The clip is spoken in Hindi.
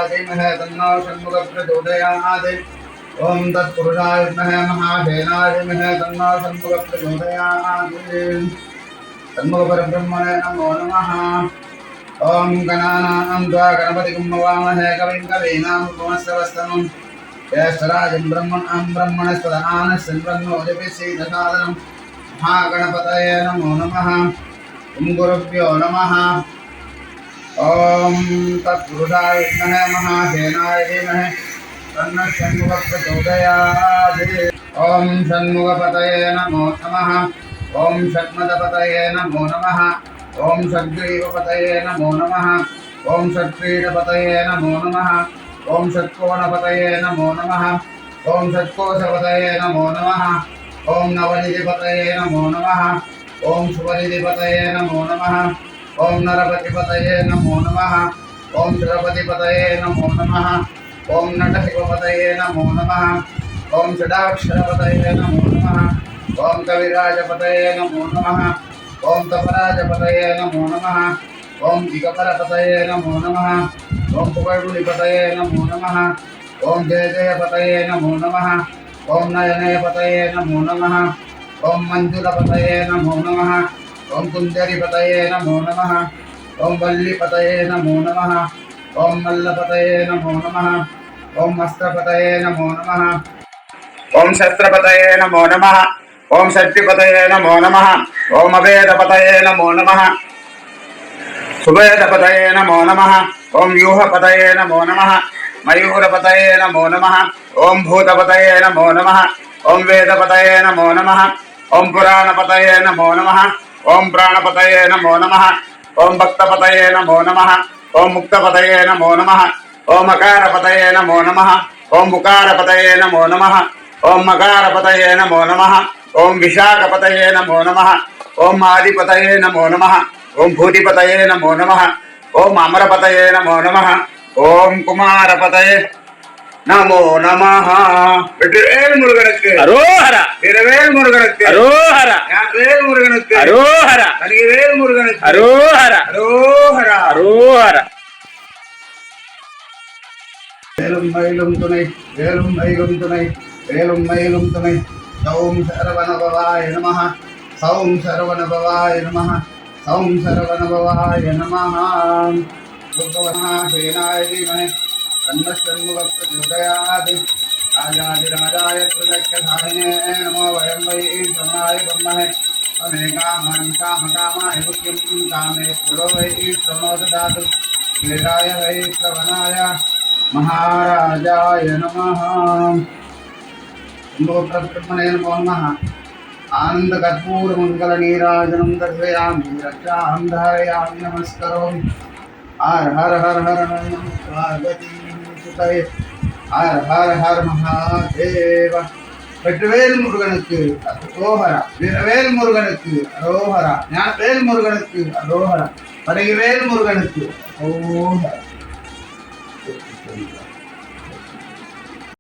धीमहि तन्नो षण्मुखः प्रचोदयात्। ओम तत्पुरुषाय विद्महे महासेनाय धीमहि तन्नो षण्मुखः प्रचोदयात्। षण्मुखपरब्रह्मणे नमो नमः। ओम गणानां त्वा गणपतिं नमामहे कविं कवीनामुपमश्रवस्तमं ज्येष्ठराजं ब्रह्मणां ब्रह्मणस्पदानः शृण्वन्नोतिभिः महागणपतये नमो नमः। ओम गुरुभ्यो नमः। ओम तत्पुरुषाय विद्महे महासेनाय धीमहि तन्नः षण्मुखः प्रचोदयात्। ओम षण्मुखपतये नमो नमः। ओम षण्मदपतये नमो नमः। ओम षड्ग्रीवपतये नमो नमः। ओम षट्क्रीडपतये नमो नमः। ओम षट्कोणपतये नमो नमः। ओम षट्कोशपतये नमो नमः। ओम नवनिधिपतये नमो नमः। ओम शुभनिधिपतये नमो नमः। ओम नरपतिपतये नमो नमः। ओम सुरपतिपतये नमो नमः। ओम नटशिवपतये नमो नमः। ओम षडाक्षरपतये नमो नमः। ओम कविराजपतये नमो नमः। ओम तपराजपतये नमो नमः। ओम दिगपरपतये नमो नमः। ओम पुगर्गुलिपतये नमो नमः। ओम जयजयपतये नमो नमः। ओम नयनयपतये नमो नमः। ओम मंजुलपतये नमो नमः। ओम कुंजरिपतये नमो नमः। ओम वल्लीपतये नमो नमः। ओम मल्लपतये नमो नमः। ओम अस्त्रपतये नमो नमः। ओम शस्त्रपतये नमो नमः। ओम शक्तिपतये नमो नमः। ओम अभेदपतये नमो नमः। सुभेदपतये नमो नमः। ओम व्यूहपतये नमो नमः। मयूरपतये नमो नमः। ओम भूतपतये नमो नमः। ओम वेदपतये नमो नमः। ओम पुराणपतये नमो नमः। ओम प्राणपतये नमो नमः। ओम भक्तपतये नमो नमः। ओम मुक्तपतये नमो नमः। ओम अकारपतये नमो नमः। ओम उकारपतये नमो नमः। ओम मकारपतये नमो नमः। ओम विशाखपतये नमो नमः। ओम आदिपतये नमो नमः। ओम भूतिपतये नमो नमः। ओम अमरपतये नमो नमः। ओम कुमारपतये नमो नमः। வெற்றிவேல் முருகனுக்கு அரோஹரா. வீரவேல் முருகனுக்கு அரோஹரா. ஞானவேல் முருகனுக்கு அரோஹரா. கலிவேல் முருகனுக்கு அரோஹரா. அரோஹரா. அரோஹரா. வேலும் மயிலும் துணை வேலும் மயிலும் துணை வேலும் மயிலும் துணை சௌம் சரவணபவாய நமः. சௌம் சரவணபவாய நமः. சௌம் சரவணபவாய நமः. भगवन्नाथेनाय धीमहि तन्नः षण्मुखः प्रचोदयात्। राजाधिराजाय प्रदक्षधारिणे नमो वयं वै श्रवणाय ब्रह्मणे त्वमे कामान् कामकामाय मुख्यं कामेश्वरो वै श्रवणो ददातु। वीराय वै श्रवणाय महाराजाय नमः। ब्रह्मणे नमो नमः। आनन्दकर्पूरमङ्गलनीराजनं दर्शयामि रक्षां धारयामि नमस्करोमि। हर हर हर हर नमः पार्वती सुतये हर हर हर महादेव। வெற்றிவேல் முருகனுக்கு அரோஹரா. வீரவேல் முருகனுக்கு அரோஹரா. ஞானவேல் முருகனுக்கு அரோஹரா. படைவேல் முருகனுக்கு அரோஹரா.